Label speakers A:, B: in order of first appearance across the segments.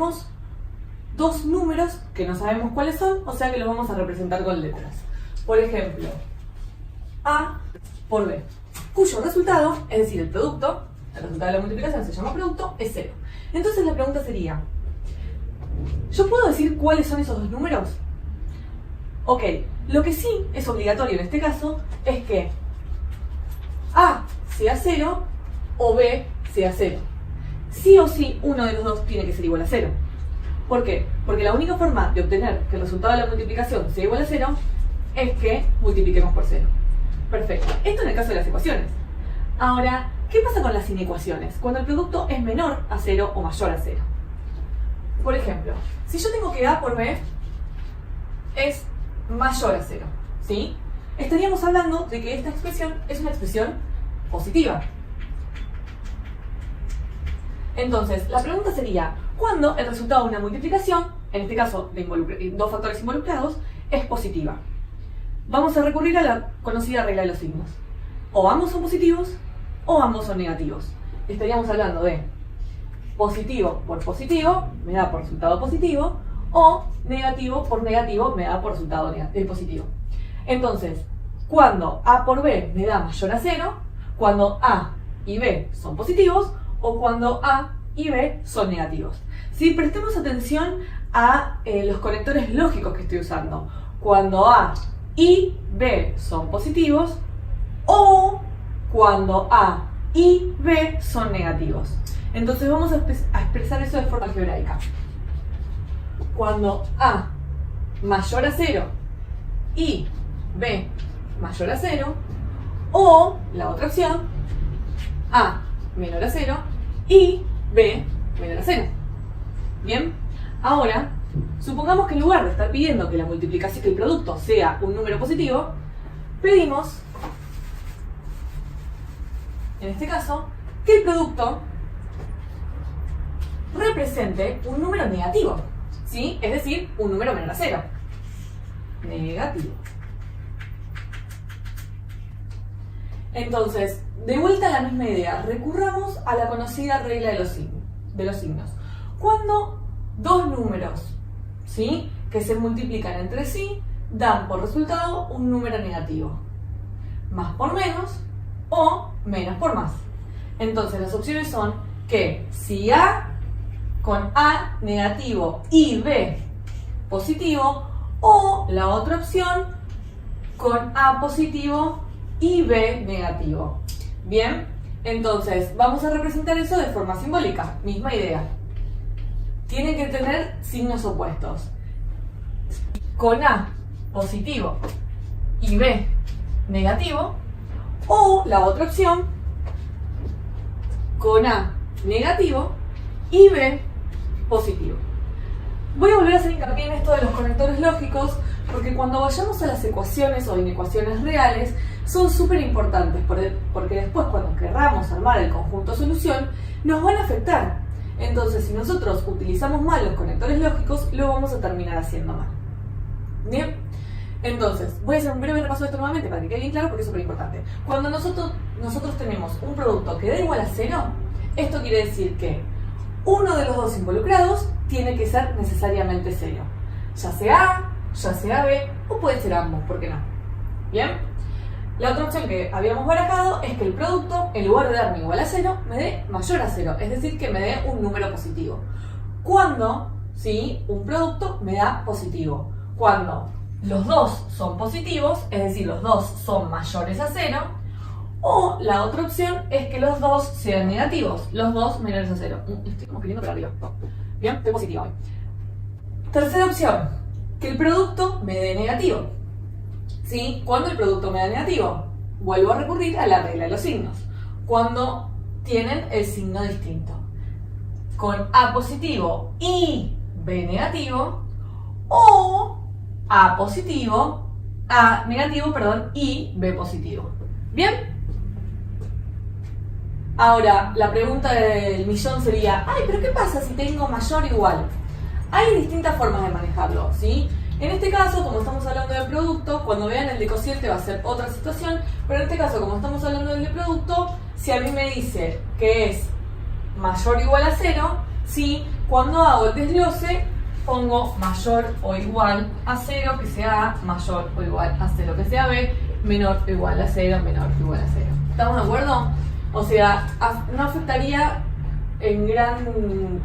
A: tenemos dos números que no sabemos cuáles son, o sea que los vamos a representar con letras. Por ejemplo, A por B, cuyo resultado, es decir, el producto, el resultado de la multiplicación se llama producto, es 0. Entonces la pregunta sería, ¿yo puedo decir cuáles son esos dos números? Ok, lo que sí es obligatorio en este caso es que A sea 0 o B sea 0. Sí o sí uno de los dos tiene que ser igual a 0. ¿Por qué? Porque la única forma de obtener que el resultado de la multiplicación sea igual a 0 es que multipliquemos por 0. Perfecto. Esto en el caso de las ecuaciones. Ahora, ¿qué pasa con las inecuaciones? Cuando el producto es menor a 0 o mayor a 0. Por ejemplo, si yo tengo que A por B es mayor a 0, ¿sí? Estaríamos hablando de que esta expresión es una expresión positiva. Entonces, la pregunta sería, ¿cuándo el resultado de una multiplicación, en este caso de dos factores involucrados, es positiva? Vamos a recurrir a la conocida regla de los signos. O ambos son positivos o ambos son negativos. Estaríamos hablando de positivo por positivo me da por resultado positivo, o negativo por negativo me da por resultado positivo. Entonces, cuando A por B me da mayor a 0, cuando A y B son positivos, o cuando A y B son negativos. Si prestemos atención a los conectores lógicos que estoy usando, cuando A y B son positivos, o cuando A y B son negativos. Entonces vamos a expresar eso de forma algebraica. Cuando A mayor a 0 y B mayor a 0, o la otra opción, A menor a 0 y B menor a 0. Bien, ahora supongamos que en lugar de estar pidiendo que la multiplicación, que el producto sea un número positivo, pedimos, en este caso, que el producto represente un número negativo, ¿sí? Es decir, un número menor a 0. Negativo. Entonces, de vuelta a la misma idea, recurramos a la conocida regla de los signos. Cuando dos números, ¿sí?, que se multiplican entre sí, dan por resultado un número negativo. Más por menos o menos por más. Entonces las opciones son que si A con A negativo y B positivo, o la otra opción con A positivo y B negativo. Bien, entonces vamos a representar eso de forma simbólica, misma idea. Tienen que tener signos opuestos. Con A positivo y B negativo, o la otra opción con A negativo y B positivo. Voy a volver a hacer hincapié en esto de los conectores lógicos, porque cuando vayamos a las ecuaciones o inecuaciones reales son súper importantes, porque después cuando querramos armar el conjunto solución nos van a afectar. Entonces, si nosotros utilizamos mal los conectores lógicos, lo vamos a terminar haciendo mal. Bien, entonces voy a hacer un breve repaso de esto nuevamente para que quede bien claro, porque es súper importante. Cuando nosotros tenemos un producto que da igual a 0, esto quiere decir que uno de los dos involucrados tiene que ser necesariamente 0, ya sea A, ya sea B, o puede ser ambos, ¿por qué no? Bien, la otra opción que habíamos barajado es que el producto, en lugar de darme igual a 0, me dé mayor a 0, es decir, que me dé un número positivo. Cuando, ¿sí?, un producto me da positivo, cuando los dos son positivos, es decir, los dos son mayores a 0, o la otra opción es que los dos sean negativos, los dos menores a 0. Estoy como queriendo para arriba. Bien, estoy positiva hoy. Tercera opción, que el producto me dé negativo. ¿Sí? Cuando el producto me da negativo, vuelvo a recurrir a la regla de los signos. Cuando tienen el signo distinto. Con A positivo y B negativo, o A positivo, A negativo, perdón, y B positivo. ¿Bien? Ahora, la pregunta del millón sería, ay, pero ¿qué pasa si tengo mayor o igual? Hay distintas formas de manejarlo, ¿sí? En este caso, como estamos hablando del producto, cuando vean el de cociente va a ser otra situación, pero en este caso, como estamos hablando del de producto, si a mí me dice que es mayor o igual a 0, ¿sí?, cuando hago el desglose, pongo mayor o igual a 0, que sea A, mayor o igual a 0, que sea B, menor o igual a 0, menor o igual a 0. ¿Estamos de acuerdo? O sea, no afectaría en gran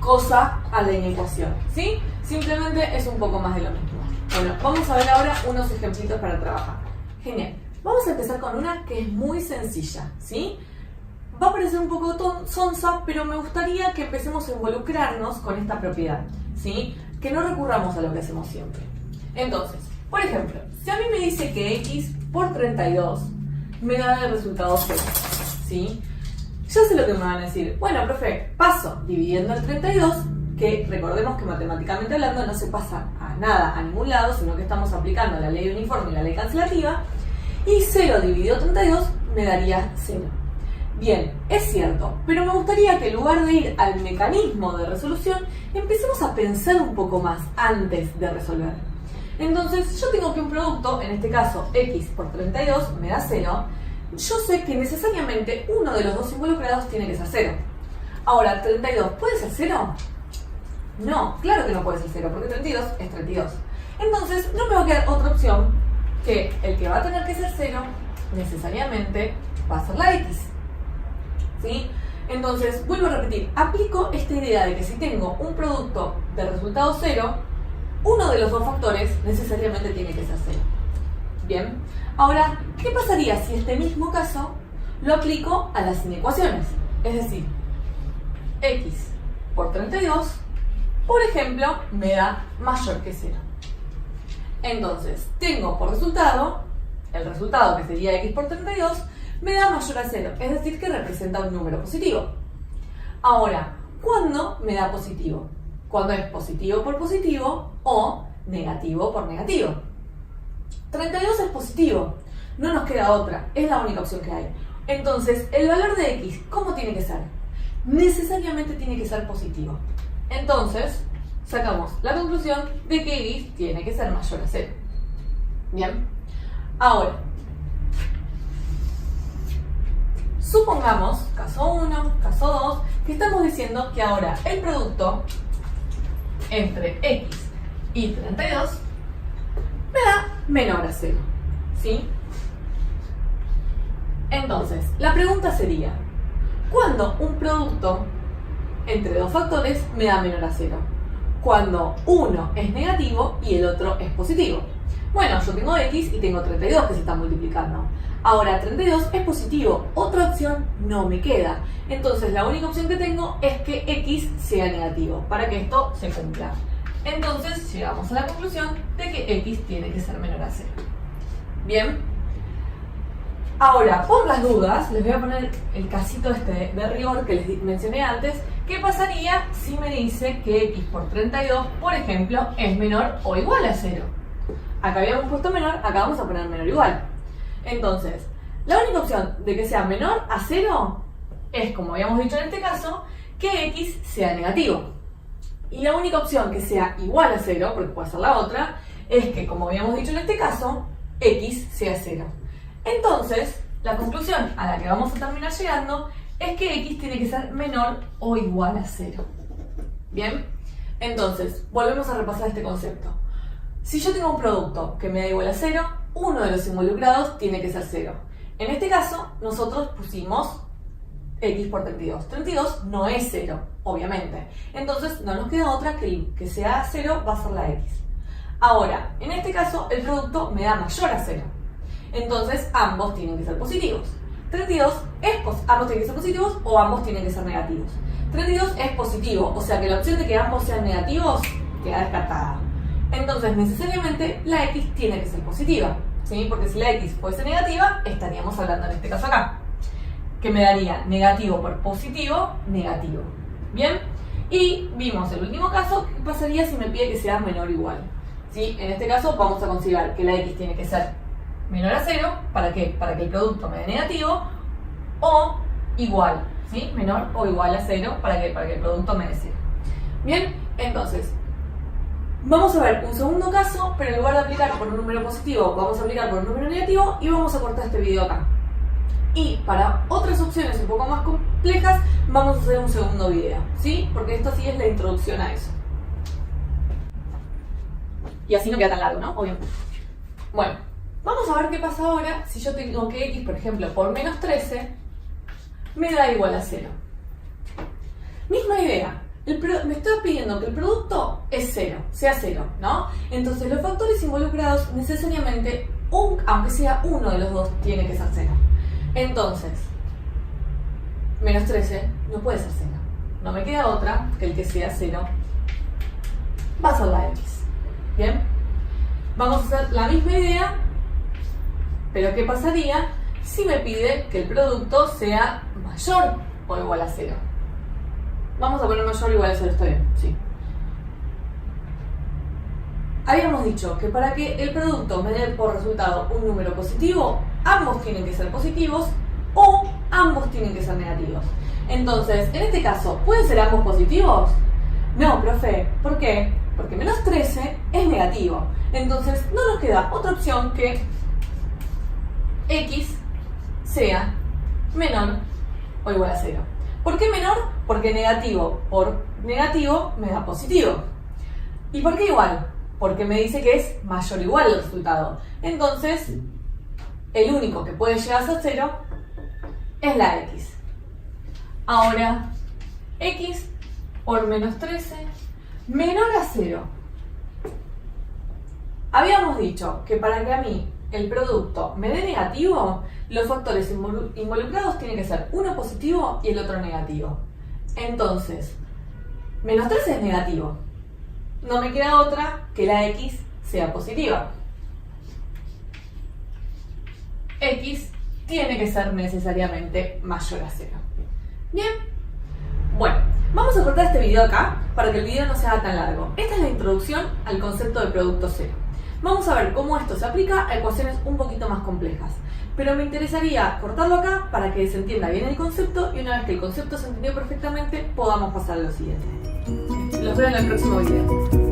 A: cosa a la inecuación, ¿sí? Simplemente es un poco más de lo mismo. Bueno, vamos a ver ahora unos ejemplitos para trabajar. Genial. Vamos a empezar con una que es muy sencilla, ¿sí? Va a parecer un poco sonsa, pero me gustaría que empecemos a involucrarnos con esta propiedad, ¿sí? Que no recurramos a lo que hacemos siempre. Entonces, por ejemplo, si a mí me dice que x por 32 me da el resultado 0, ¿sí? Yo sé lo que me van a decir. Bueno, profe, paso dividiendo el 32, que recordemos que matemáticamente hablando no se pasa a nada, a ningún lado, sino que estamos aplicando la ley uniforme y la ley cancelativa, y 0 dividido 32 me daría 0. Bien, es cierto, pero me gustaría que en lugar de ir al mecanismo de resolución, empecemos a pensar un poco más antes de resolver. Entonces, yo tengo que un producto, en este caso x por 32, me da 0. Yo sé que necesariamente uno de los dos involucrados tiene que ser 0. Ahora, ¿32 puede ser 0? No, claro que no puede ser 0, porque 32 es 32. Entonces, no me va a quedar otra opción que el que va a tener que ser 0, necesariamente va a ser la x. ¿Sí? Entonces, vuelvo a repetir, aplico esta idea de que si tengo un producto de resultado 0, uno de los dos factores necesariamente tiene que ser 0. Bien, ahora, ¿qué pasaría si este mismo caso lo aplico a las inecuaciones? Es decir, x por 32, por ejemplo, me da mayor que 0. Entonces, tengo por resultado, el resultado que sería x por 32, me da mayor a 0, es decir, que representa un número positivo. Ahora, ¿cuándo me da positivo? Cuando es positivo por positivo o negativo por negativo. 32 es positivo, no nos queda otra, es la única opción que hay. Entonces, el valor de x, ¿cómo tiene que ser? Necesariamente tiene que ser positivo. Entonces, sacamos la conclusión de que x tiene que ser mayor a 0. Bien, ahora, supongamos, caso 1, caso 2, que estamos diciendo que ahora el producto entre x y 32 me da menor a 0, ¿sí? Entonces, la pregunta sería, ¿cuándo un producto entre dos factores me da menor a 0? Cuando uno es negativo y el otro es positivo. Bueno, yo tengo x y tengo 32 que se están multiplicando. Ahora, 32 es positivo, otra opción no me queda. Entonces, la única opción que tengo es que x sea negativo, para que esto se cumpla. Entonces, llegamos a la conclusión de que x tiene que ser menor a 0. Bien. Ahora, por las dudas, les voy a poner el casito este de rigor que les mencioné antes. ¿Qué pasaría si me dice que x por 32, por ejemplo, es menor o igual a 0? Acá habíamos puesto menor, acá vamos a poner menor o igual. Entonces, la única opción de que sea menor a 0 es, como habíamos dicho en este caso, que x sea negativo. Y la única opción que sea igual a 0, porque puede ser la otra, es que, como habíamos dicho en este caso, x sea 0. Entonces, la conclusión a la que vamos a terminar llegando es que x tiene que ser menor o igual a 0. ¿Bien? Entonces, volvemos a repasar este concepto. Si yo tengo un producto que me da igual a 0, uno de los involucrados tiene que ser 0. En este caso, nosotros pusimos x por 32. 32 no es 0, obviamente. Entonces, no nos queda otra que el que sea 0 va a ser la x. Ahora, en este caso, el producto me da mayor a 0. Entonces, ambos tienen que ser positivos. 32 ambos tienen que ser positivos o ambos tienen que ser negativos. 32 es positivo, o sea que la opción de que ambos sean negativos queda descartada. Entonces, necesariamente, la x tiene que ser positiva, ¿sí? Porque si la x fuese negativa, estaríamos hablando en este caso acá, que me daría negativo por positivo, negativo. ¿Bien? Y vimos el último caso, ¿qué pasaría si me pide que sea menor o igual? ¿Sí? En este caso, vamos a considerar que la x tiene que ser menor a 0, ¿para qué? Para que el producto me dé negativo, o igual, ¿sí? Menor o igual a 0, ¿para qué? Para que el producto me dé 0. Bien, entonces, vamos a ver un segundo caso, pero en lugar de aplicar por un número positivo, vamos a aplicar por un número negativo y vamos a cortar este video acá. Y para otras opciones un poco más complejas vamos a hacer un segundo video, ¿sí? Porque esto sí es la introducción a eso. Y así no queda tan largo, ¿no? Obviamente. Bueno, vamos a ver qué pasa ahora si yo tengo que x, por ejemplo, por menos 13 me da igual a 0. Misma idea. Me está pidiendo que el producto es 0, sea 0, ¿no? Entonces los factores involucrados necesariamente, aunque sea uno de los dos, tiene que ser 0. Entonces, menos 13 no puede ser 0. No me queda otra que el que sea 0 va a ser la x. ¿Bien? Vamos a hacer la misma idea, pero ¿qué pasaría si me pide que el producto sea mayor o igual a 0? Vamos a poner mayor o igual a 0, está bien, sí. Habíamos dicho que para que el producto me dé por resultado un número positivo, ambos tienen que ser positivos o ambos tienen que ser negativos. Entonces, en este caso, ¿pueden ser ambos positivos? No, profe, ¿por qué? Porque menos 13 es negativo. Entonces, no nos queda otra opción que x sea menor o igual a 0. ¿Por qué menor? Porque negativo por negativo me da positivo. ¿Y por qué igual? Porque me dice que es mayor o igual el resultado. Entonces, el único que puede llegar a ser 0 es la x. Ahora, x por menos 13 menor a 0. Habíamos dicho que para que a mí el producto me dé negativo, los factores involucrados tienen que ser uno positivo y el otro negativo. Entonces, menos 13 es negativo. No me queda otra que la x sea positiva. X tiene que ser necesariamente mayor a 0. Bien. Bueno, vamos a cortar este video acá para que el video no se haga tan largo. Esta es la introducción al concepto de producto cero. Vamos a ver cómo esto se aplica a ecuaciones un poquito más complejas. Pero me interesaría cortarlo acá para que se entienda bien el concepto y una vez que el concepto se entendió perfectamente, podamos pasar a lo siguiente. Los veo en el próximo video.